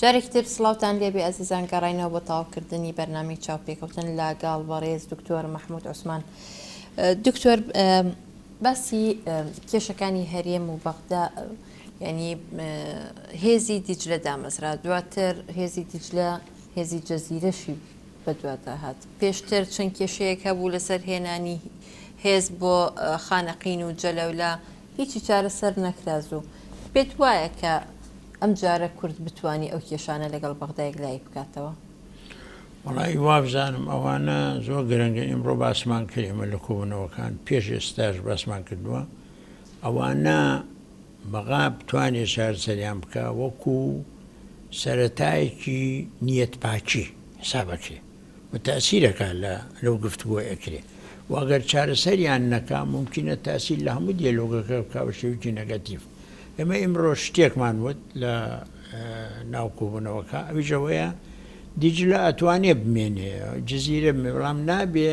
جارێکی تر سڵاوتان لێبێ ئەزیزان گەڕاینەوە بۆ تاواکردنی بەرنامەی چاوپێکەوتن لەگەڵ بەڕێز دکتۆر مەحموود عوسمان. دکتۆر باسی کێشەکانی هەرێم و بەغدا ینی هێزی دیجلە دامەزرا، دواتر هێزی دیجلە هێزی جەزیرەشی بەدواتە هات. پێشتر چەند کێشەیەک هەبوو لەسەر هێنانی هێز بۆ خانەقین و جەلەولا، هیچی چارەسەر نەکراز و پێت وایە کە ئەم جارە کورد بتوانی ئەو کێشانە لەگەڵ بەغدایەک لای بکاتەوە؟ وڵی وابزانم ئەوانە زۆر گرنگە ئیمڕۆ باسمان کردێمە لە کۆبوونەوەکان پێش ئێستاش باسمان کردووە. ئەوانە بەغا بتوانێت چارەسەریان بکە وەکو سەرەتایەکی نیەت پاچی حسابەکرێ و تەسیرەکە لەو گفتوگۆ ئەکرێ و ئەگەر چارەسەریان نەکا ممکنە تاسیل لە هەموو دیالۆگەکە بکە بە شێوکی نەگەتیڤ. ئێمە ئیمڕۆ شتێکمان وت لە ناو کۆبوونەوەکە ئەویژەوەیە دیجلە ئەتوانێ بمێنێ جززیرە بڵام نابێ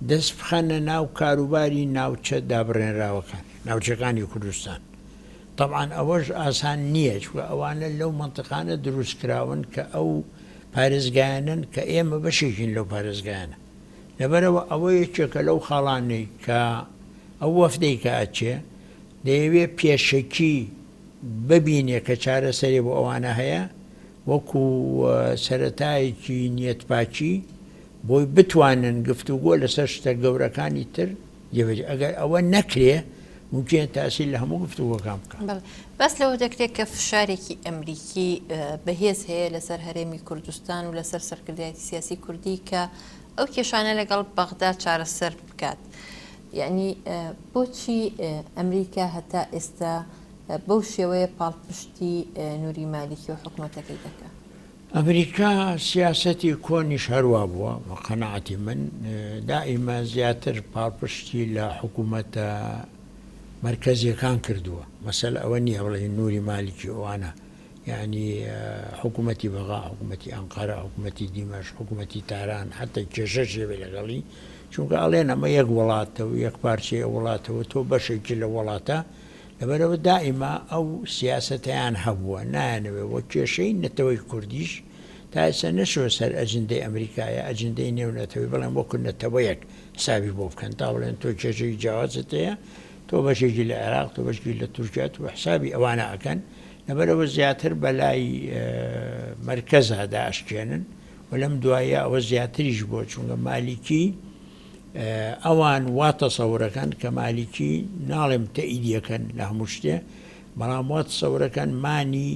دەست بخەنە ناو کاروباری ناوچە دابڕێنراوەکان ناوچەکانی کوردستان. طبعاً ئەوەش ئاسان نییە چوە ئەوانە لەو منطقانە دروستکراون کە ئەو پارێزگایانن کە ئێمە بەشێکین لەو پارێزگایانە. لەبەرەوە ئەوە یەکێکە لەو خاڵانەی کە ئەو وەفدەی کە ئەچێ دەیەوێت پێشەکی ببینێ کە چارەسەری بۆ ئەوانە هەیە وەکو سەرەتایەکی نیەتپاچی بۆی بتوانن گفتوگۆ لەسەر شتە گەورەکانی تر ئەگەر ئەوە نەکرێ ممکن تاسیل لە هەموو گفتوگۆکان بکە. بەس لەوە دەکرێت کە فشارێکی ئەمریکی بەهێز هەیە لەسەر هەرێمی کوردستان و لەسەر سەرکردایەتی سیاسی کوردی کە ئەو کێشانە لەگەڵ بەغدا چارەسەر بکات. یعنی بۆچی ئەمریکا هەتا ئێستا بەو شێوەیە پاڵپشتی نووری مالیکی و حکوومەتەکەی دەکات؟ ئەمریکا سیاسەتی کۆنیش هەروە بووە بە قەناعەتی من دائیمە زیاتر پاڵپشتی لە حکوومەتە مرکزیەکان کردووە. مەسەل ئەوە نییە بڵێ نووری مالیکی ئەوانە یعنی حکوومەتی بەغا، حکوومەتی ئەنقەرە، حکوومەتی دیمەش، حکوومەتی تاران، حتا کێشەش هێبێ لەگەڵی، چونکە ئەڵێن ئەمە یەک وڵاتەوە یەک پارچەیە وڵاتەوە تۆ بەشێکی لە وڵاتە. لەبەرەوە دائیما ئەو سیاسەتیان هەبووە نایانەوێ وە کێشەی نەتەوەی کوردیش تا ئێستا نەشوە سەر ئەجندەی ئەمریکایە ئەجندەی نێونەتەوەی بەڵێن وەکو نەتەوەیەک حسابی بۆ بکەن تا بڵێن تۆ کێشەی جیاوازت هەیە تۆ بەشێکی لە عێراق تۆ بەشێکی لە تورکیا و حسابی ئەوانە ئەکەن. لەبەرەوە زیاتر بەلای مرکزە داشکێنن و لەم دوایە ئەوە زیاتریش بۆ چونکە مالیکی ئەوان واتە سەورەکەن کە مالیکی ناڵێم تەئیدیەکەن لە هەموو شتێ، بەڵام واتە سەورەکەن مانی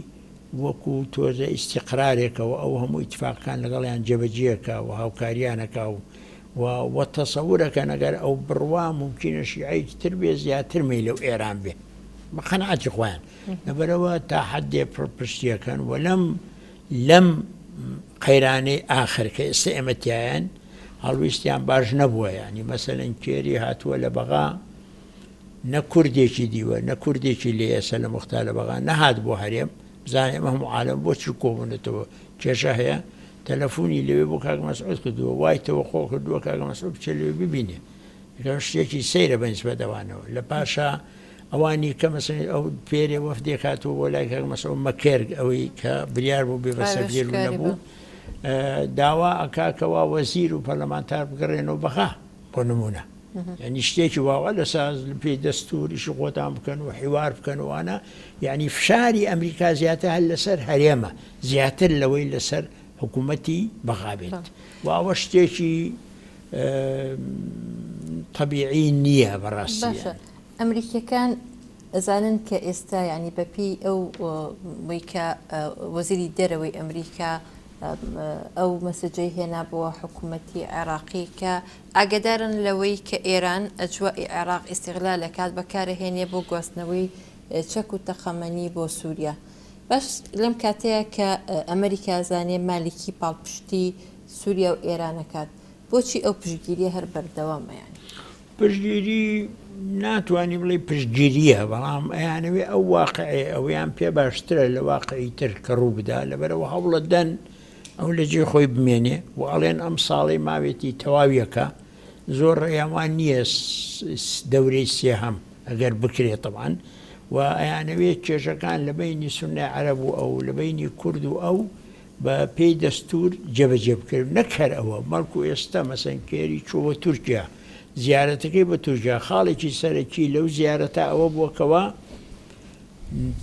وەکو تۆزە ئیسیقرارێکەوە ئەو هەموو ئیتفاقەکان لەگەڵیان جێبەجێەکە و هاوکاریانەکە و تەسەورەکەن ئەگەر ئەو بڕوا ممکنە شیعەیەکی تر بێ زیاتر مەی لەو ئێران بێ بە قەناعەتی خۆیان. لەبەرەوە تا حەدێ پشتیەکەن و لەم قەیرانەی ئاخر کە ئێستا ئێمەتیایەن هەڵویستیان باش نەبووە. ینی مەسەلەن کێری هاتووە لە بەغا نە کوردێکی دیوە نە کوردێکی لێ ئێستا لە مختار لە بەغا نەهات بۆ هەرێم بزانێ ئەمە هەموو عالەم بۆچی کۆبوونێتەوە کێشە هەیە. تەلەفۆنی لەوێ بۆ کاک مەسعود کردووە وایتەوە خۆ کردووە کاک مەسعود بچێ لەوێ ببینێ شتێکی سەیرە بەنسبەت ئەوانەوە. لە پاشا ئەوانی کە مەسەڵەن ئەو پێرێ وەفدێک هاتووە بۆ لای کاک مەسعود مەکێرگ ئەوەی کە بریار بوو بێ بە سەفیر نەبوو داوا ئەکاکەوە وەزیر و پەرلەمانتار بگەڕێنەوە بەغا بۆ نمونە. یعنی شتێکی واوە لە ساز پێی دەستوریشی خۆتان بکەن و حیوار بکەنەوەوانە. یعنی فشاری ئەمریکا زیاتر هەر لەسەر هەرێمە زیاتر لەوەی لەسەر حکوومەتی بەغا بێت و ئەوە شتێکی طبیعی نییە بەڕاستی. ئەمریکیەکان ئەزانن کە ئێستا ینی بەپی ئەو وەیکە وەزیری دەرەوەی ئەمریکا ئەو مەسەجەی هێنا بۆ حکوومەتی عێراقی کە ئاگدارن لەوەی کە ئێران ئەجوای عێراق ئیستیغلال لەکات بەکارەهێنێ بۆ گواستنەوەی چەک و تەخەمەنی بۆ سووریا. باش لەم کاتەیە کە ئەمریکا زانێ مالیکی پاڵپشتی سووریا و ئێرانەکات بۆچی ئەو پشتگیریە هەر بەردەوامەیان؟ پشتگیری ناتوانانی بڵێ پشتگیریە، بەڵام ئەیانەوێ ئەو واقعێ ئەویان پێ باشترە لە واقعی تر کە ڕوو بدا. لەبەرەوە هەوڵە دەن ئەو لە جێ خۆی بمێنێ و ئەڵێن ئەم ساڵی ماوێتی تەواویەکە زۆر ڕێیاوان نییە دەورەی سێهەم ئەگەر بکرێت طبعاً و ئەیانەوێت کێشەکان لە بینی سونای عەرەب و ئەو لە بینی کورد و ئەو بە پێی دەستور جێبەجێ بکرد نەکەر ئەوە بەڵکو ئێستا مەسەن کێری چووە تورکیا زیارەتەکەی بە تورکیا خاڵێکی سەرەکی لەو زیارەتە ئەوە بووکەوە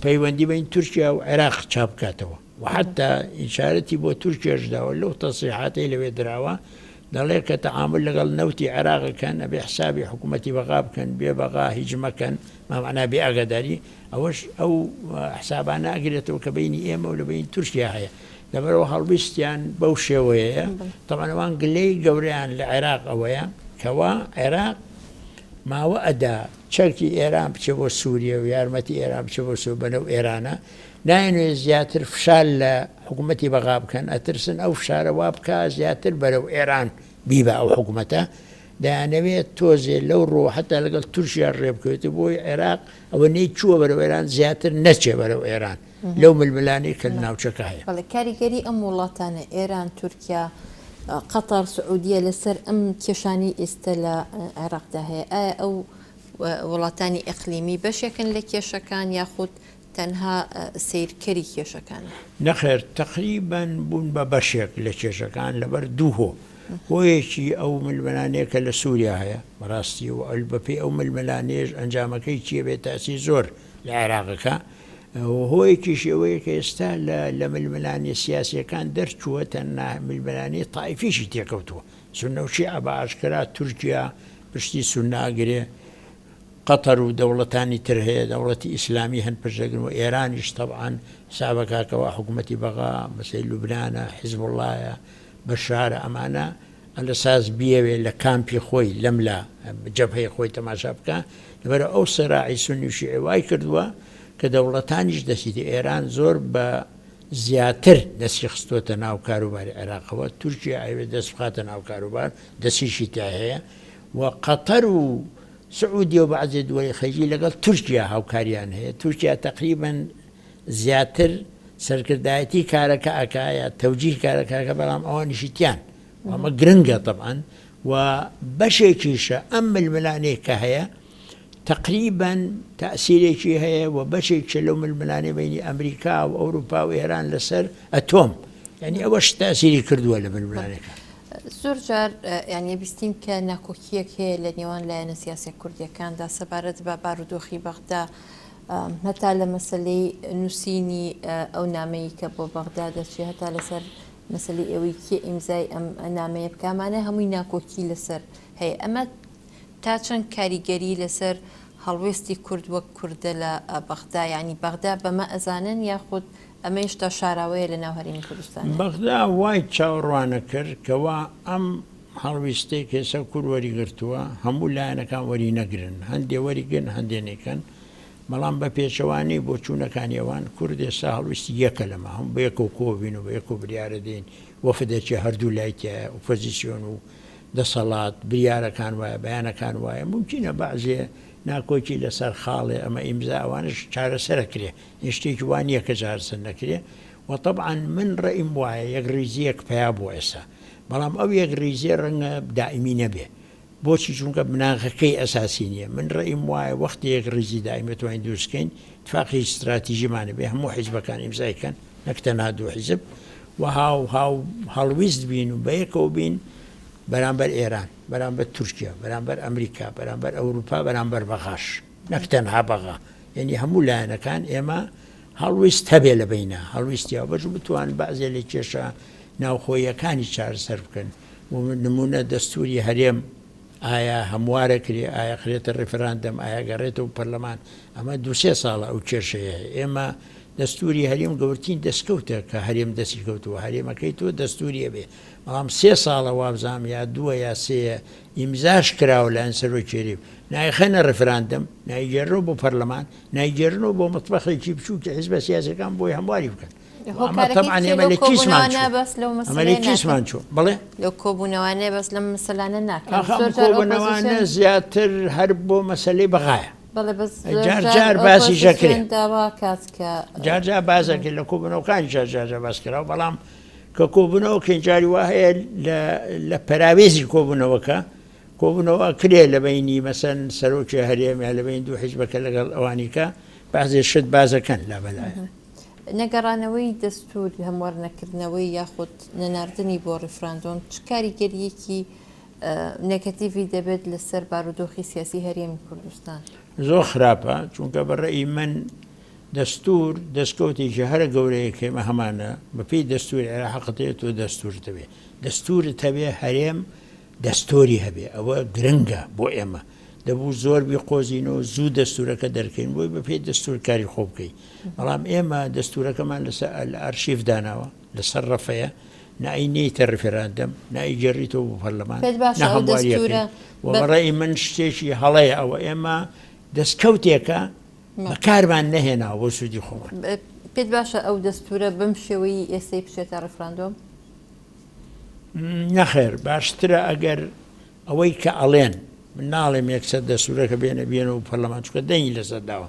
پەیوەندی بین تورکیا و عێراق چاپ بکاتەوە و حتا ئیشارەتی بۆ تورکیاشداوە لەو تەسریحاتەی لەوێ دراوە دەڵێ کە تەعامل لەگەڵ نەوتی عێراقەکەن ئەبێ حسابی حکوومەتی بەغا بکەن بێ بەغا هیچ مەکەن مامەنا بێ ئاگاداری ئەوەش ئەو حسابانە ئەگرێتەوە کە بینی ئێمە و لە بین تورکیا هەیە لەبەرەوە هەڵبیستیان بەو شێوەیە تەمەنەوان گلەی گەورەیان لە عێراق ئەوەیە کەوا عێراق ماوە ئەدا چەرکی ئێران بچێ بۆ سووریە و یارمەتی ئێران بچێ بۆ سو بەنەو ئێرانە نایەنوێ زیاتر فشار لە حکوومەتی بەغا بکەن ئەترسن ئەو فشارە وا بکە زیاتر بەرەو ئێران بیبە ئەو حکوومەتە دەیانەوێت تۆزێ لەو ڕۆ حتا لەگەڵ تورکیا ڕێبکەوێتە بۆی عێراق ئەوە نەی چووە بەرەو ئێران زیاتر نەچێ بەرەو ئێران لەو ململانەی کە ناوچەکە هەیە بەڵێ کاریگەری ئەم وڵاتانە ئێران تورکیا قەتەر سعودیە لەسەر ئەم کێشانی ئێستا لە عێراقدا هەیە ئایا ئەو وڵاتانی ئەقلیمی بەشێکن لە کێشەکان یاخود تەنها سیرکەری کێشەکانە نەخێر تقریبان بوون بە بەشێک لە کێشەکان لەبەر دووهۆ هۆیەکی ئەو ململانەیەکە لە سووریا هەیە بەڕاستی و ئەلبەپی ئەو ململانێژ ئەنجامەکەی چیە بێت تاسی زۆر لە عێراقەکە هۆیەکی شێوەیە کە ئێستا لە ململانی سیاسیەکان دەرچووە تەنها ململانی تایفیشی تێکەوتووە سونە و شیعە بە ئاشکرا تورکیا پشتی سوناگرێ قەتەر و دەوڵەتانی تر هەیە دەوڵەتی ئیسلامی هەن پشتەگرن و ئێرانیش تەبعاً حسابەکەکەوە حکوومەتی بەغا مەسەی لوبنانە حیزب اللهە بەشارە ئەمانە لەساس بیەوێ لە کامپی خۆی لەملا جەبهەی خۆی تەماشا بکە لەبەرە ئەو سەراعی سونی و شیعە وای کردووە کە دەوڵەتانیش دەسیتی ئێران زۆر بە زیاتر دەستی خستۆتە ناو کاروباری عێراقەوە تورکیا ئەوێ دەست بخاتە ناو کاروبار دەستیشی تا هەیە و قەتەر و سعودی و بەعزێ دووەی خەیجی لەگەڵ تورکیا هاوکاریان هەیە تورکیا تقریبا زیاتر سەرکردایەتی کارەکە ئەکایە تەوجیه کارەکەکە بەڵام ئەوە نشیتیان ئەمە گرنگە طبعا و بەشێکیشە ئەم ململانەیە کە هەیە تقریبا تەسیرێکی هەیە و بەشێکە لەو ململانەی بینی ئەمریکا و ئەوروپا و ئێران لەسەر ئەتۆم یعنی ئەوەش تەسیری کردووە لە ململانەکە زۆر جار یعنی بیستیم کە ناکۆکیەک هەیە لە نێوان لایەنە سیاسی کوردیەکاندا سەبارەت بە بارودۆخی بەغدا هەتا لە مەسلەی نووسینی ئەو نامەیە کە بۆ بەغدا دەچێت هەتا لەسەر مەسلەی ئەوەی کێ ئیمزای ئەم نامەیە بکامانە هەمووی ناکۆکی لەسەر هەیە ئەمە تا چەند کاریگەری لەسەر هەڵوێستی کورد وەک کوردە لە بەغدا ینی بەغدا بەمە ئەزانن یاخود ئەمە هێشتا شاراوەیە لە ناو هەرێمی کوردستان بەغدا وای چاوەڕوانە کرد کەوا ئەم هەڵویستەی کێسە کورد وەریگرتووە هەموو لایەنەکان وەری نەگرن هەندێ وەریگرن هەندێنێکن بەڵام بە پێچەوانی بۆ چوونەکانیەوان کورد ئێستا هەڵویستی یەکە لەمە هەم بە یەک و کۆبین و بە یەک و بریارە دێن وەفدەچێ هەردوو لایتە ئۆپۆزیسیۆن و دەسەڵات بریارەکان وایە بەیانەکان وایە ممکنە بەعزێ ناکۆکی لەسەر خاڵێ ئەمە ئیمزا ئەوانش چارەسەرەکرێ شتێکی وانییە کە چارەسەر نەکرێ و طبعا من ڕئیم وایە یەک ڕیزیەک پیا بۆ ئێستا بەڵام ئەو یەک ڕیزیە ڕەنگە دائیمی نەبێ بۆچی چونکە بناغەکەی ئەساسی نییە من ڕئیم وایە وەختی یەک ڕیزی دائیمە توانین دروستکەین اتفاقی استراتیژیمانە بێ هەموو حیزبەکان ئیمزایکەن نەک تەنها دوو حیزب و هەڵویست بین و بە یەکەوە بین بەرامبەر ئێران بەرامبەر تورکیا بەرامبەر ئەمریکا بەرامبەر ئەوروپا بەرامبەر بەغاش نەک تەنها بەغا یعنی هەموو لایەنەکان ئێمە هەڵویست هەبێ لە بینە هەڵویستیا بەش بتوان بەعزێ لە کێشە ناوخۆیەکانی چارەسەر بکەن نمونە دەستوری هەرێم ئایا هەموارە کرێ ئایا خرێتە ڕێفەراندەم ئایا گەڕێتەوە پەرلەمان ئەمە دوسێ ساڵە ئەو کێشەیە ئێمە دەستوری هەرێم گەورترین دەستکەوتە کە هەرێم دەستی کەوتووە هەرێمەکەی تۆ دەستوریە بێ بەڵام 3 ساڵە وابزانام یا 2 یا 3 ئیمزاش کراوە لە ئەنسەرۆ کێری نایخەنە ڕێفەراندەم نایگەێڕەوە بۆ پەرلەمان نایگەێڕنەوە بۆ متبەخێکی بچوو کە حیزبە سیاسەکان بۆی هەمواری بکەن ئەمە لە کیسمان چوو بڵێ لەو کۆبوونەوانەیە بەس لەم مەسەلانە ناکەمکۆبوونەوانە زیاتر هەر بۆ مەسەلەی بەغایە جار باسی ژەکرێ جار بازەکە لە کۆبوونەوەکانی جار باس کراوە بەڵام کە کۆبوونەوە کەنجاری وا هەیە لە پەراوێزی کۆبوونەوەکە کۆبوونەوە کرێ لە بینی مەسەن سەرۆکی هەرێم یا لە بین دوو حیزبەکە لەگەڵ ئەوانیکە بازێ شت بازەکەن لە بەلایە نەگەڕانەوەی دەستور هەموار نەکردنەوەی یاخود نەناردنی بۆ ڕیفراندۆم چ کاریگەریەکی نێگەتیڤی دەبێت لەسەر بارودۆخی سیاسی هەرێمی کوردستان زۆر خراپە چونکە بەڕێی من دەستور دەستکەوتێکی هەرە گەورەیە کێمە هەمانە بەپێی دەستوری عێراقەتێت و دەستور دەبێ دەستورت هەبێ هەرێم دەستۆری هەبێ ئەوە گرنگە بۆ ئێمە دەبوو زۆر بیقۆزینەوە زوو دەستورەکە دەرکەین بۆی بەپێی دەستور کاری خۆ بکەین بەڵام ئێمە دەستورەکەمان لەسەر ئارشیف داناوە لەسەر ڕەفەیە نائینیتە ڕفێراندەم نائیگەڕیتەوە بۆ پەرلەمان بەڕێی من شتێکی هەڵەیە ئەوە ئێمە دەستکەوتێکە بەکارمان نەهێناوە بۆ سوودی خۆمان پێت باشە ئەو دەستورە بەم شێوەی ئێستای بچێتە ڕفراندۆم نەخێر باشترە ئەگەر ئەوەی کە ئەڵێن من ناڵێم یەکسەر دەستورەکە بێنەوە پەرلەمان چکە دەنگی لەسەرداوە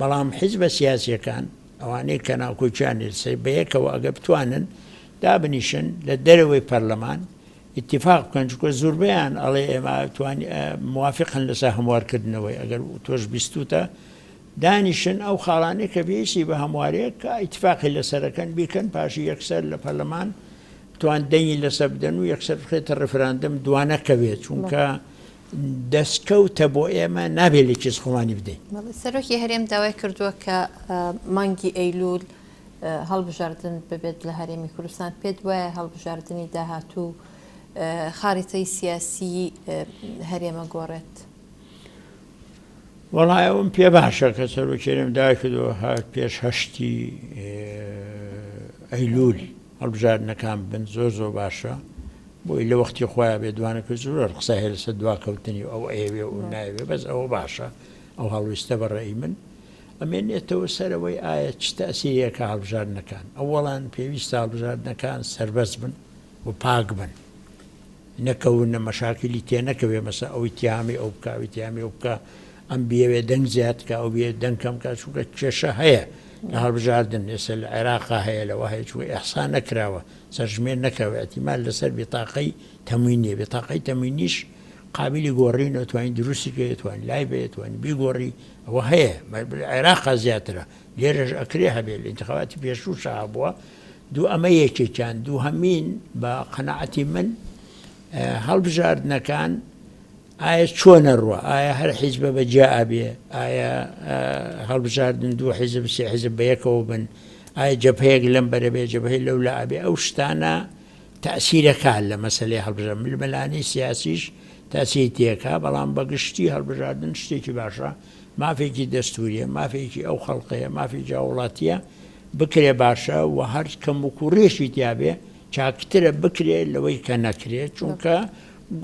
بەڵام حیزبە سیاسیەکان ئەوانەی کە ناوکۆچیانی لەسەر بەیەکەوە ئەگە بتوانن دابنیشن لە دەرەوەی پەرلەمان اتفاق بکەن چکە زۆربیان ئەڵێ ئێمە موافقن لەسەر هەموارکردنەوەی ئەگەر تۆش بیستوتە دانیشن ئەو خاڵانەی کە بێسی بە هەموارەیە کە ئیتفاقی لەسەرەکەن بیکەن پاشی یەکسەر لە پەرلەمان توان دەنگی لەسەر بدەن و یەکسەر بخێتە ڕفراندەم دوانەکەوێت چونکە دەستکەوتە بۆ ئێمە نابێت لە چیز خۆمانی بدەین سەرۆکی هەرێم داوای کردووە کە مانگی ئەیلول هەڵبژاردن ببێت لە هەرێمی کوردستان پێت وایە هەڵبژاردننی داهاتوو خاریتەی سیاسی هەرێمە گۆڕێت وەڵای ئەوم پێ باشە کە سەرۆکێرم داوای کردەوە پێش هەشتی ئەیلول هەڵبژاردنەکان بن زۆر باشە بۆی لە وەختی خۆیان بێ دوانەکە زۆر قسە هەیە لەسەر دواکەوتنی ئەو ئێوێ و ناوێ بەس ئەوە باشە ئەو هەڵویستە بەڕێی من ئەمێنێتەوە سەرەوەی ئایا چ تەسیریەکە هەڵبژاردنەکان ئەوەڵان پێویستە هەڵبژاردنەکان سەربەست بن و پاک بن نەکەونە مەشاکلی تێ نەکەوێ مەسە ئەوی تیامی ئەو بکە ئەوی ئەو بکە ئەم بێوێ دەنگ زیاد کە ئەو بێ دەنگکەم کە چونکە کێشە هەیە لە هەڵبژاردن ئێستا لە عێراقا هەیە لەوە هەیە چوە ئەحسا نەکراوە سەرژمێر نەکەوێت ئەتیمال لەسەر بێتاقەی تەموینیە بێتاقەی تەموینیش قابلی گۆڕین توانین دروستی کە توانین لای بێت توانین بیگۆڕی ئەوە هەیە عێراقا زیاترە لێرەش ئەکرێ هەبێت لە ئینتیخاباتی پێشوو بووە دوو ئەمە یەکێکیان دوو هەمین بە قەنەعەتی من هەڵبژاردنەکان ئایا چۆنە ڕوە ئایا هەر حیزبە بەجیا ئابێ ئایا هەڵبژاردن دوو حیزب سێ حیزب بەیەکەوە بن ئایا جەبهەیەک لەم بەرەبێ جەبهەی لەولا ئابێ ئەو شتانە تەسیرەکان لە مەسەلەی هەڵبژاردن لە مەلانەی سیاسیش تاسی تێکا بەڵام بەگشتی هەڵبژاردن شتێکی باشە مافێکی دەستوریە مافێکی ئەو خەڵقەیە مافێکی وڵاتیە بکرێ باشە و هەر کەم و کوڕێشی تیاابێ چاکترە بکرێت لەوەی کە نەکرێت چونکە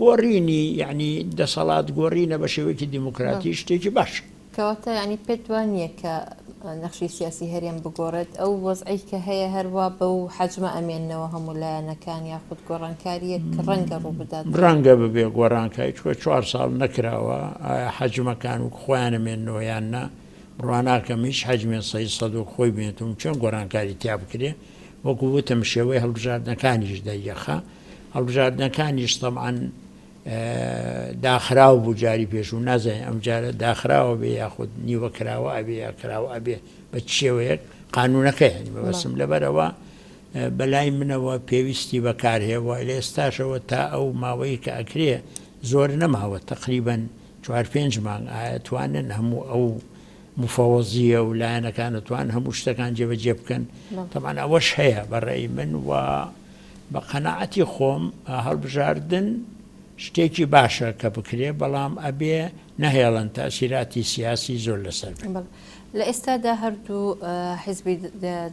گۆڕینی یعنی دەسەڵات گۆڕینە بە شێوەیەکی دیموکراتی شتێکی باش کەواتە ینی پێت وانە کە نەخشی سیاسی هەرێم بگۆڕێت ئەو وەزعی کە هەیە هەروە بە و حەجمە ئەمێننەوە هەموو لایەنەکان یاخود گۆڕانکاریە کە ڕەنگە ڕوو بدات ڕەنگە ببێ گۆڕانکاری چوە 4 ساڵ نەکراوە حەجمەکان و خۆیان ئەمێننەوە یاننا ڕواناکەم هیچ حەجمێن 100 خۆی بێتم چۆن گۆڕانکاری تیا بکرێ وەکو وتم شێوەی هەڵبژاردنەکانیش دەیەخە هەڵبژاردنەکانیش تەمعەن داخراو بوو جاری پێش و نازانین ئەم جارە داخراوە بێ یاخود نیوە کراوە ئەبێ یا کراوە ئەبێ بە شێوەیەک قانونەکەی هەنی بەبەسم لەبەرەوە بەلای منەوە پێویستی بەکارهێوە لە ئێستاشەوە تا ئەو ماوەی کە ئەکرێ زۆر نەماوە تقریبەن 4-5 مانگ ئایا توانن هەموو ئەو مفەوەزیە و لایەنەکان توان هەموو شتەکان جێبەجێ بکەن تەمان ئەوەش هەیە بەڕێی من و بە قەنەعەتی خۆم هەڵبژاردن شتێکی باشە کە بکرێ بەڵام ئەبێ نەهێڵن تاسیراتی سیاسی زۆر لەسەر لە ئێستادا هەردوو حیزبی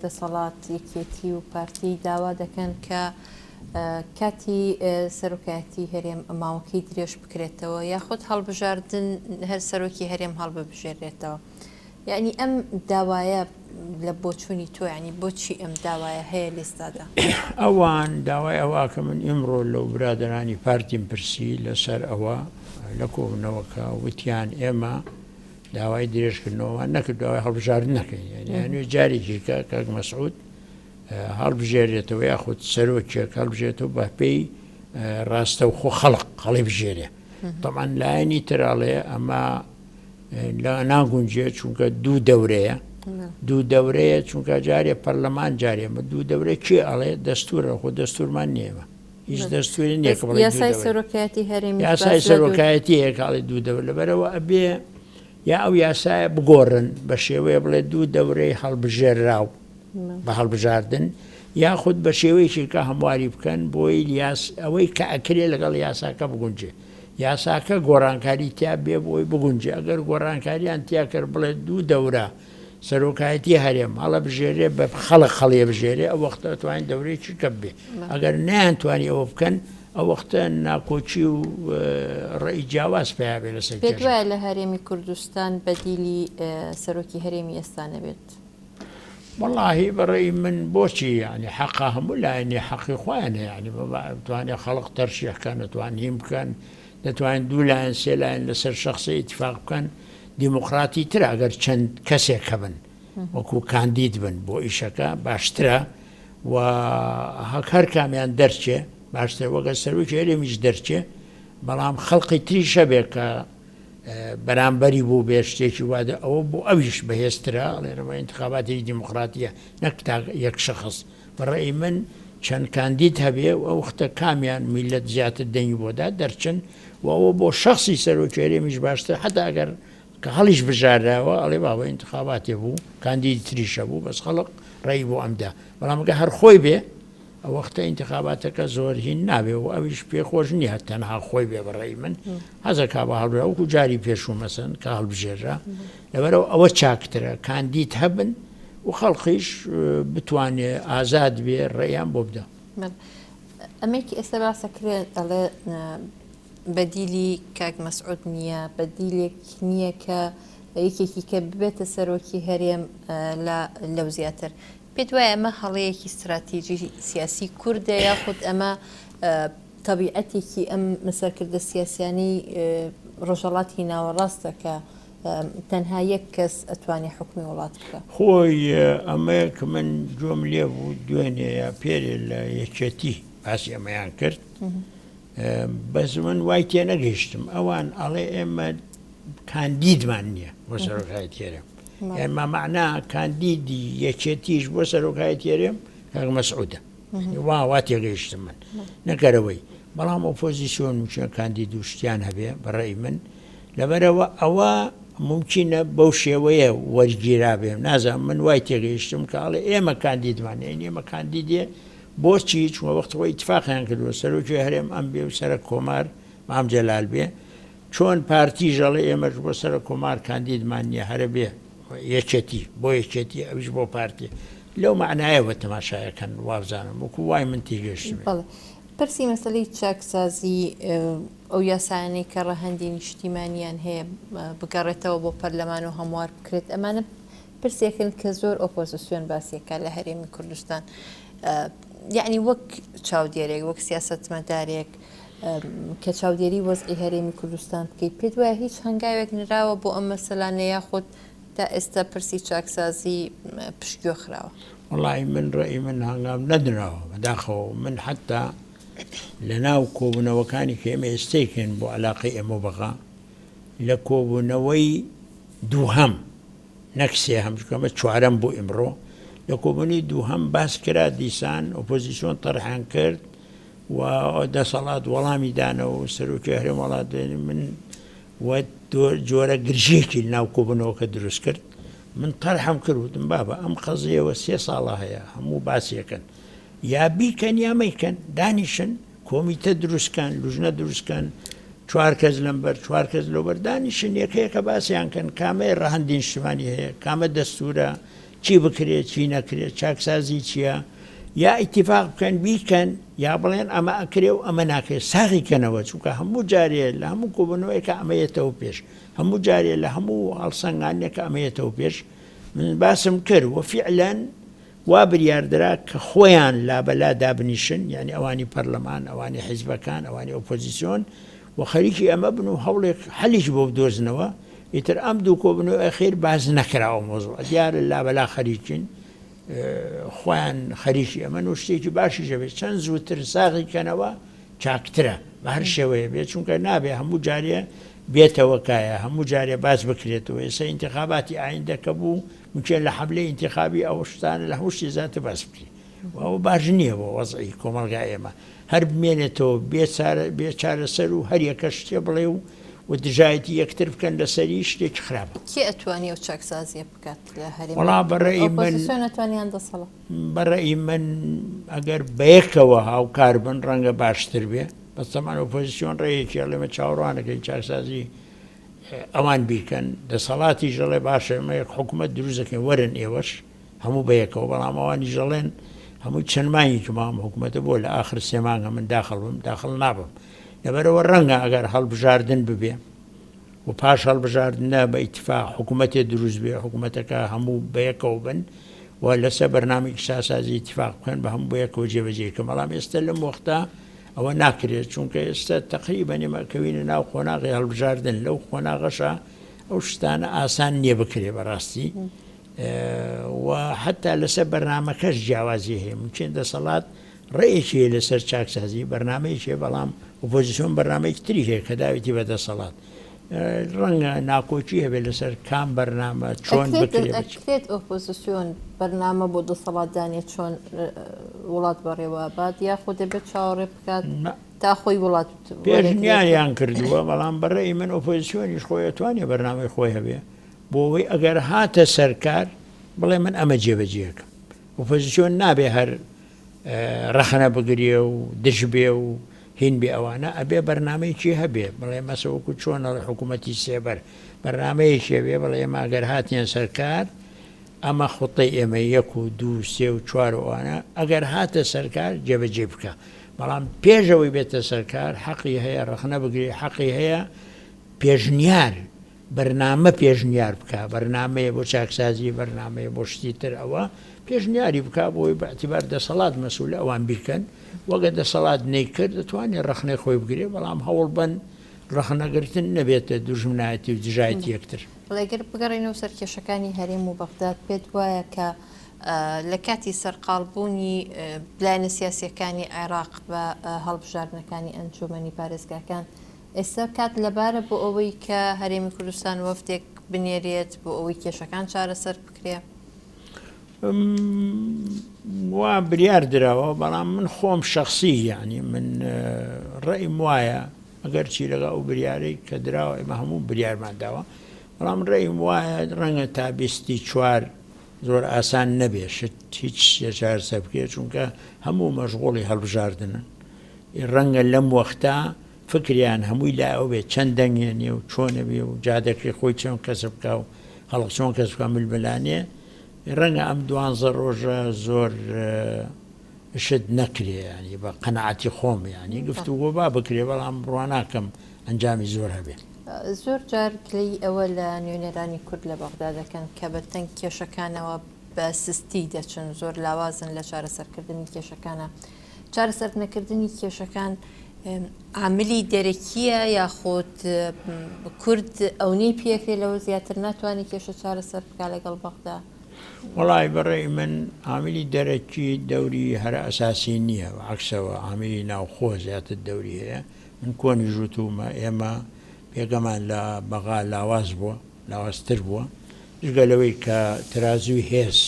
دەسەڵات یەکێتی و پارتی داوا دەکەن کە کاتی سەرۆکایەتی هەرێم ماوەکەی درێژ بکرێتەوە یاخود هەڵبژاردن هەر سەرۆکی هەرێم هەڵببژێرێتەوە یعنی ئەم داوایە لە بۆچوونی تۆ ینی بۆچی ئەم داوایە هەیە لێستادا ئەوان داوای ئەوواکە من ئیمڕۆ لەو برادرانی پارتیم پرسی لەسەر ئەوە لە کۆبنەوەکە وتیان ئێمە داوای درێژکردنەوەوان نەکرد داوای هەڵبژاردن نەکەین یانوێ جارێکی کە کاک مەسعود هەڵبژێرێتەوە یاخود سەرۆکێک هەڵبژێتەوە بە پێی ڕاستە و خۆ خەڵی بژێرێ طبعاً لایەنی تراڵێ ئەمە لا ناگونجێت چونکە دوو دەورەیە دوو دەورەیە چونکە جارێ پەرلەمان جارێمە دوو دەورە کێ ئەڵێ دەستورە خۆ دەستورمان نێمە هیچ دەستوری نییە یاسای سەرۆکایەتی هەرێمی یاسای سەرۆکایەتی هەیەکاڵی دوو دەور لەبەرەوە ئەبێ یا ئەو یاسایە بگۆڕن بە شێوەیە بڵێ دوو دەورەی هەڵبژێرراو بە هەڵبژاردن یاخود بە شێوەیەکی کە هەمواری بکەن بۆی ئەوەی کە ئەکرێ لەگەڵ یاساکە بگونجێ یاساکە گۆڕانکاری تیا بێ بۆی بگونجێ ئەگەر گۆڕانکاریان تیا کرد بڵێ دوو دەورە سەرۆکایەتی هەرێم هەڵە بژێرێ بە خەڵق خەڵێ بژێرێ ئەو وەختە توانین دەورێکی کە بێ ئەگەر نیانتوانی ئەوە بکەن ئەو وەختە ناکۆچی و ڕێی جیاواز پێیا بێ لەسەر پێت وایە لە هەرێمی کوردستان بەدیلی سەرۆکی هەرێمی ئێستانە بێت واللهی بەڕێی من بۆچی ینی حەقا هەموو لایەنی حەقی خۆیانە ینی بتوانێت خەڵق تەرشیحکە نتوانین بکەن دەتوانین دوو لایەن سێ لایەن لەسەر شخصی ئیتفاق بکەن دیموکراتی تر ئەگەر چەند کەسێک هەبن وەکو کاندید بن بۆ ئیشەکە باشترە و هەر کامیان دەرچێ باشتر وەگە سەرۆکی هەرێمیش دەرچێ بەڵام خەڵقی تریشە بێ کە بەرامبەری بوو بێ شتێکی وادە ئەوە بۆ ئەویش بەهێزترە لێرەوە انتخاباتی دیموکراتیە نەک تا یەک شخص بەڕێی من چەند کاندید هەبێ و ئەو وختە کامیان میلەت زیاتر دەنگی بۆدا دەرچن و ئەوە بۆ شخصی سەرۆکی هەرێمیش باشتر حتا ئەگەر کە هەڵیش بژارداوە ئەڵێ باوە انتخاباتێ بوو کاندیدی تریشە بوو بەس خەڵق ڕێی بۆ ئەمدا بەڵام ئەگە هەر خۆی بێ ئەو وەختە انتخاباتەکە زۆر هین نابێ و ئەویش پێخۆش نییە تەنها خۆی بێ بەڕێی من حەزەکا بە هەڵبرا وەکو جاری پێشوو مەسەن کە هەڵبژێرا لەبەرەوە ئەوە چاکترە کاندید هەبن و خەڵقیش بتوانێ ئازاد بێ ڕێیان بۆ بدە ئەمێکی ئێستا باسەکرێت ئەڵێ بەدیلی کاک مەسعود نییە بەدیلێک نییە کە یەکێکی کە ببێتە سەرۆکی هەرێم لەو زیاتر پێت وایە ئەمە هەڵەیەکی استراتیژی سیاسی کوردە یاخود ئەمە تەبیعەتێکی ئەم مەسەرکردە سیاسیانی ڕۆژهەڵاتی ناوەڕاستە کە تەنها یەک کەس ئەتوانێت حکمی وڵات بکە خۆی ئەمەیە کە من جۆم لێ بوو دوێنێ یا پێرێ لە یەکێتی باسی ئەمەیان کرد بەس من وای تێ نەگەیشتم ئەوان ئەڵێ ئێمە کاندیدمان نییە بۆ سەرۆکایەتی هەرێم ئێمە معنا کاندیدی یەکێتیش بۆ سەرۆکایەتی هەرێم کاک مەسعودە وا تێگەیشتم من نەکەرەوەی بەڵام ئۆپۆزیسیۆن چۆن کاندید و شتیان هەبێ بەڕێی من لەبەرەوە ئەوە ممکنە بەو شێوەیە وەرگیرا بێم نازانم من وای تێگەیشتم کە ئەڵێ ئێمە کاندیدمان ئێمە کاندیدێ بۆچی چوە وەختەوە ئیتفاقیان کردووە سەرۆکی هەرێم ئەم بێ و سەرە کۆمار مام جەلال بێ چۆن پارتی ژەڵێ ئێمەش بۆ سەرە کۆمار کاندیدمان نییە هەرە بێ یەکێتی بۆ یەکێتی ئەویش بۆ پارتی لەو معنایەوە تەماشایەکەن وابزانم وەکو وای من تێگەشتم پرسی مەسەلەی چاکسازی ئەو یاسایانەی کە ڕەهەندی نیشتیمانیان هەیە بگەڕێتەوە بۆ پەرلەمان و هەموار بکرێت ئەمانە پرسێکن کە زۆر ئۆپۆزیسیۆن باسیەکە لە هەرێمی کوردستان یعنی وەک چاودێرێک وەک سیاسەتمەدارێک کە چاودێری وەزعی هەرێمی کوردستان بکەیت پێت وایە هیچ هەنگاوێک نراوە بۆ ئەم مەسەلانە یاخود تا ئێستا پرسی چاکسازی پشتگوێ خراوە وڵی من ڕێی من هەنگام نەدراوە بەداخەوە من حتا لە ناو کۆبوونەوەکانی کە ئێمە ئێستێکن بۆ علاقی ئێمە بەغا لە کۆبوونەوەی دووهەم نەکسێ هەمشکەمە چوارەم بۆ ئێمڕۆ لە کۆبوونی دووهەم باس کرا دیسان ئۆپۆزیسیۆن تەرحان کرد و دەسەڵات وەڵامی دانەوە و سەرۆکی هەرێم وڵات من جۆرە گرژێکی ناو کۆبوونەوەکە دروست کرد من تەرحەم کردوتم بابە ئەم قەزیەوە 3 ساڵە هەیە هەموو باسیەکەن یا بیکەن یا مەیکەن دانیشن کۆمیتە دروستکەن لوژنە دروستکەن 4 کەس لەمبەر 4 کەس لەوبەر دانیشن یەکەیەکە باسییان کەن کامەیە ڕەهەندی نیشتیمانی هەیە کامە دەستورە چی بکرێت چی نەکرێت چاکسازی چییە یا ئیتیفاق بکەن بیکەن یا بڵێن ئەمە ئەکرێ و ئەمە ناکرێت ساغیکەنەوە چونکە هەموو جارێ لە هەموو کۆبوونەوەیکە ئەمەیەتەوە پێش هەموو جارێ لە هەموو هەڵسەنگانێکە ئەمەیەتەوە پێش من باسم کرد و فعلەن وا بریاردرا کە خۆیان لابەلا دابنیشن یعنی ئەوانی پەرلەمان ئەوانی حیزبەکان ئەوانی ئۆپۆزیسیۆن و خەریکی ئەمە بن و هەوڵێک حەلیش بۆ بدۆزنەوە ئیتر ئەم دوو کۆبوونەوە ئەخیر باز نەکراوە مۆزوع دیارە لابەلا خەریکین خۆیان خەریکی ئەمە و شتێکی باشی ژەبێت چەند زووتر ساغیکەنەوە چاکترە بە هەر شێوەیە بێت چونکە نابێ هەموو جارێ بێتەوە کایە هەموو جارێ باز بکرێتەوە ئێستا ئینتیخاباتی ئایندەکە بوو ممکن لە حملەی انتخابی ئەو شتانە لە هەمووشی زیاتر باس بکرێ و ئەوە باش نییە بۆ وەزعی کۆمەڵگا ئێمە هەر بمێنێتەوە بێ چارەسەر و هەر یەکە شتێ بڵێ و دژایەتی یەکتر بکەن لەسەری شتێکی خراپە. کێ ئەتوانی ئەو چاکسازیە بکات لە هەرێم؟ وەڵا بەڕێی من نەتوانیان دەسەڵە بەڕێی من ئەگەر بەیەکەوە هاوکار بن ڕەنگە باشتر بێ بەستەمان ئۆپۆزیسیۆن ڕێیەکی لێمە چاوەڕوانەکەی چاکسازی ئەوان بیکەن دەسەڵاتی ژەڵێ باشە ئێمە یەک حکوومەت دروست دەکەین وەرن ئێوەش هەموو بەیەکەوە بەڵام ئەوانی ژەڵێن هەموو چەند مانگێکی مام حکوومەتە بۆ لە ئاخر سێ مانگە من داخڵ بم داخڵ نابم لەبەرەوە ڕەنگە ئەگەر هەڵبژاردن ببێ و پاش هەڵبژاردنە بە ئیتیفاق حکوومەتێ دروست بێ حکوومەتەکە هەموو بەیەکەوە بن و لەسەر بەرنامێکی ساسازی ئیتیفاق بکەن بە هەموو بەیەکەوە جێبەجێکە بەڵام ئێستا لەم وەختە ئەوە ناکرێت چونکە ئێستا تقریبەن ئێمەکەوینە ناو خۆناغی هەڵبژاردن لەو خۆناغەشە ئەو شتانە ئاسان نییە بکرێ بەڕاستی و حتا لەسەر بەرنمەکەش جیاوازی هەیە ممکن دەسەڵات ڕێیەکی لەسەر چاکسازی بەرنمەیەکێ بەڵام ئۆپۆزیسیۆن بەرنمەیەکی تری هەیە کە داویەتی بەدەسەڵات ڕەنگە ناکۆچی هەبێت لەسەر کام بەرنامە چۆن بکرێت ئۆپۆزیسیۆن بەرنامە بۆ دەسەڵاتدانێت چۆن وڵات بەڕێوە بات یاخود دەبێت چاوەڕێ بکات تا خۆی وڵات پێشنیاریان کردووە بەڵام بەڕێی من ئۆپۆزیسیۆنیش خۆی ئەتوانێ بەرنامەی خۆی هەبێ بۆ ئەوەی ئەگەر هاتە سەرکار بڵێ من ئەمە جێبەجێەکەم ئۆپۆزیسیۆن نابێ هەر ڕەخنە بگرێ و دژ بێ و هین بێ ئەوانە ئەبێ بەرنمەیەکی هەبێ بڵێ مەسەوەکو چۆنە حکوومەتی سێبەر بەرنمەیەکی بێ بڵێ ئێمە ئەگەر هاتیان سەرکار ئەمە خوتەی ئێمە 1 و 2 3 و 4 وانە ئەگەر هاتە سەرکار جێبەجێ بکە بەڵام پێشەوەی بێتە سەرکار حەقی هەیە ڕەخنە بگرێ حەقی هەیە پێشنیار بەرنامە پێشنیار بکە بەرنمەیە بۆ چاکسازی بەرنمەیە بۆ شتی تر ئەوە پێشنیاری بک بۆی بەعتیبار دەسەڵات مەسئول ئەوان بیکەن وەگە دەسەڵات نەیکرد دەتوانێت ڕەخنەی خۆی بگرێ بەڵام هەوڵ بن ڕەخنەگرتن نەبێتە دوژمنایەتی و دژایەتی یەکتر. بەڵێگەر بگەڕێنەوە سەر کێشەکانی هەرێم و بەغداد پێت وایە کە لە کاتی سەرقاڵبوونی بلایەنە سیاسیەکانی عێراق بە هەڵبژاردنەکانی ئەنجومەنی پارێزگاکان ئێستا کات لەبارە بۆ ئەوەی کە هەرێمی کوردستان وەفتێک بنێرێت بۆ ئەوەی کێشەکان چارەسەر بکرێ؟ وا بریار درراوە بەڵام من خۆم شخصی یعنی من ڕێیم وایە ئەگەر چی لەگە ئەو بریارەی کە دراوە ئێمە هەموو بریارمان داوە بەڵام ڕێیم وایە ڕەنگە تا 24 زۆر ئاسان نەبێت هیچ چارەسەر بکرێت چونکە هەموو مەشغوڵی هەڵبژاردنن ڕەنگە لەم وەختە فکریان هەمووی لا ئەو بێت چەند دەنگێنێ و چۆنە بێ و جادەکەی خۆی چۆن کەسب بکە و خەڵق چۆن کەس بکە ململانێ ڕەنگە ئەم 12 ڕۆژە زۆر شت نەکرێ ینی بە قەنەعەتی خۆم ینی گفتوگۆ با بکرێ بەڵام بڕوا ناکەم ئەنجامی زۆر هەبێ. زۆر جار کلەی ئەوە لە نوێنەرانی کورد لە بەغدا دەکەن کە بە تەنگ کێشەکانەوە بە سستی دەچن زۆر لاوازن لە چارەسەرکردنی کێشەکانە چارەسەر نەکردنی کێشەکان عاملی دەرەکیە یاخۆت کورد ئەوەی پێکرێ لەوە زیاتر ناتوانانی کێشە چارەسەر بکە لەگەڵ بەغدا؟ وڵای بەڕێی من عاملی دەرەکی دەوری هەرە ئەساسی نییە عکسەوە عاملی ناوخۆ زیاتر دەوری هەیە من کۆنی ژووتومە ئێمە پێگەمان لە بەغا لاواز بووە لاوازتر بووە جگەلەوەی کە ترازوی هێز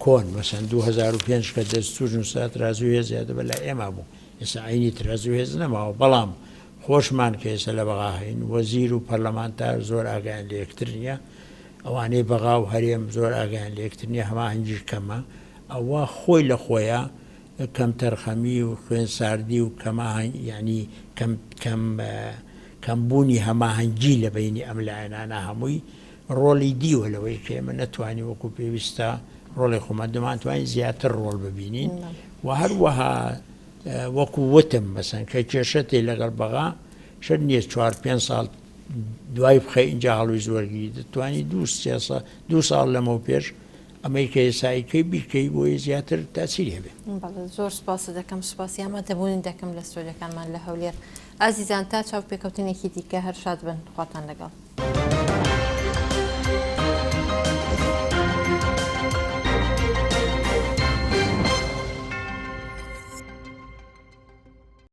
کۆن مەسەن 2005 کە دەستور نووسا ترازوی هێز زیاتر بە لە ئێمە بوو ئێستا عینی ترازوی هێز نەماوە بەڵام خۆشمان کە ئێستا لە بەغا هەین وەزیر و پەرلەمانتار زۆر ئاگایان لە یەکتر نییە ئەوانەی بەغا و هەرێم زۆر ئاگایان لە یەکتر نییە هەماهەنگیر کەمە ئەوە خۆی لە خۆیە کەم تەرخەمی و خوێن ساردی و کەماهەنگ ینی کەمبوونی هەماهەنگی لە بینی ئەم لایەنانە هەمووی ڕۆڵی دیوە لەوەی کە ئێمە نەتوانی وەکو پێویستە ڕۆڵی خۆمان دەمانتوانین زیاتر ڕۆڵ ببینین و هەروەها وەکو وتم مەسەن کە کێشەتی لەگەڵ بەغا شەر نییە 4-5 ساڵ دوای بخەی اینجا هەڵووی زۆرگیری دەتوانی 2 ساڵ لەمە پێش ئەمەی کە ئێساییکەی بیکەی بۆی زیاتر تاچیر هەبێ. زۆر سپاس دەکەم سوپاسی ئامادەبوون دەکەم لە سۆلەکانمان لە هەولێر. ئازیزان تا چاو پێکەوتنێکی دیکە هەر شاد بن خواتان لەگەڵ.